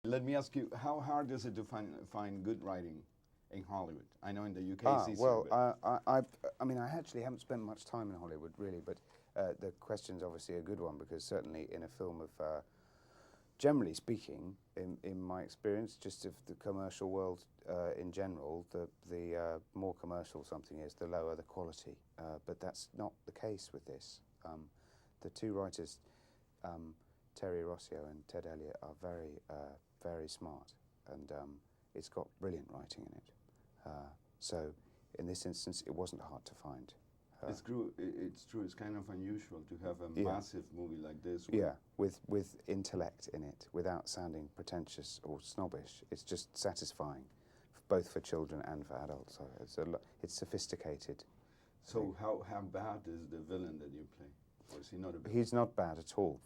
Let me ask you, how hard is it to find good writing in Hollywood? I know in the UK it's easier. Well, I mean, I actually haven't spent much time in Hollywood, really, but the question's obviously a good one, because certainly in a film of, generally speaking, in my experience, just of the commercial world in general, the more commercial something is, the lower the quality. But that's not the case with this. The two writers, Terry Rossio and Ted Elliott, are very smart, and it's got brilliant writing in it. So in this instance, it wasn't hard to find. It's true. It's kind of unusual to have a massive movie like this. With intellect in it, without sounding pretentious or snobbish. It's just satisfying, both for children and for adults. So it's sophisticated. So how bad is the villain that you play? Or is he not a bad? He's not bad at all.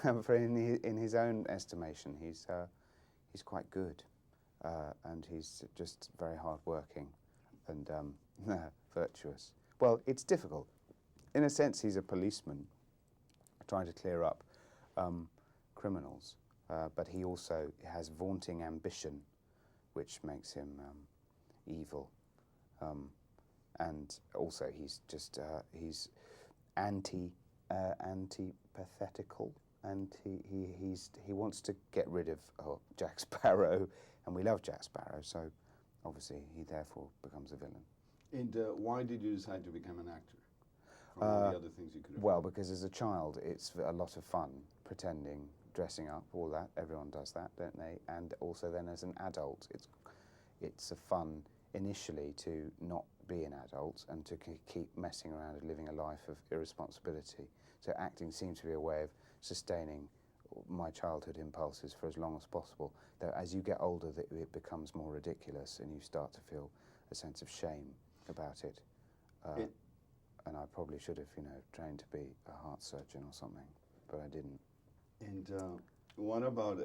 In his own estimation, he's quite good, and he's just very hard-working and virtuous. Well, it's difficult. In a sense, he's a policeman trying to clear up criminals, but he also has vaunting ambition, which makes him evil. And also, he's just he's antipathetical, and he wants to get rid of Jack Sparrow, and we love Jack Sparrow, so obviously he therefore becomes a villain. And why did you decide to become an actor? From all the other things you could have Well, because as a child, it's a lot of fun, pretending, dressing up, all that. Everyone does that, don't they? And also then as an adult, it's a fun initially to not be an adult and to keep messing around and living a life of irresponsibility. So acting seems to be a way of sustaining my childhood impulses for as long as possible. Though as you get older, it becomes more ridiculous, and you start to feel a sense of shame about it. And I probably should have, trained to be a heart surgeon or something, but I didn't. And what about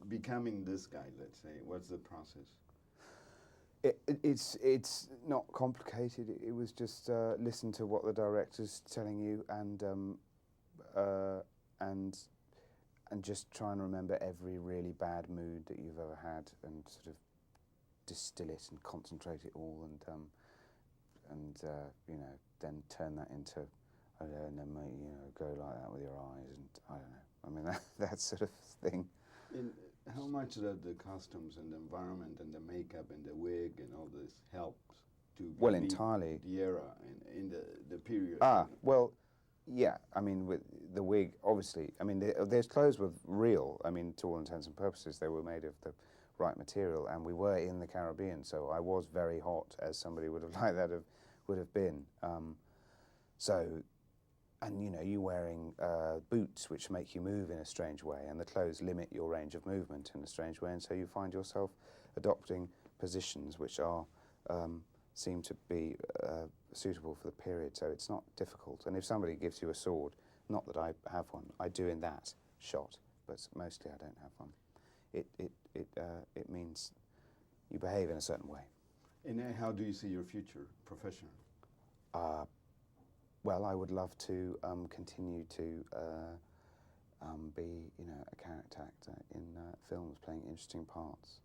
becoming this guy? Let's say, what's the process? It's not complicated. It was just listen to what the director's telling you, and just try and remember every really bad mood that you've ever had, and sort of distill it and concentrate it all, and then turn that into, and then go like that with your eyes, and I don't know. I mean, that sort of thing. And how much that the costumes and the environment and the makeup and the wig and all this helped to entirely the era in the period? Well, yeah. I mean, with the wig, obviously. I mean, their clothes were real. I mean, to all intents and purposes, they were made of the right material, and we were in the Caribbean, so I was very hot, as somebody would have liked that would have been. And you're wearing boots which make you move in a strange way, and the clothes limit your range of movement in a strange way, and so you find yourself adopting positions which seem to be suitable for the period, so it's not difficult. And if somebody gives you a sword, not that I have one, I do in that shot, but mostly I don't have one. It means you behave in a certain way. And how do you see your future professionally? Well, I would love to continue to be, a character actor in films, playing interesting parts.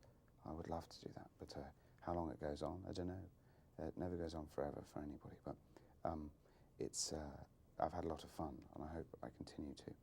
I would love to do that, but how long it goes on, I don't know. It never goes on forever for anybody, but I've had a lot of fun, and I hope I continue to.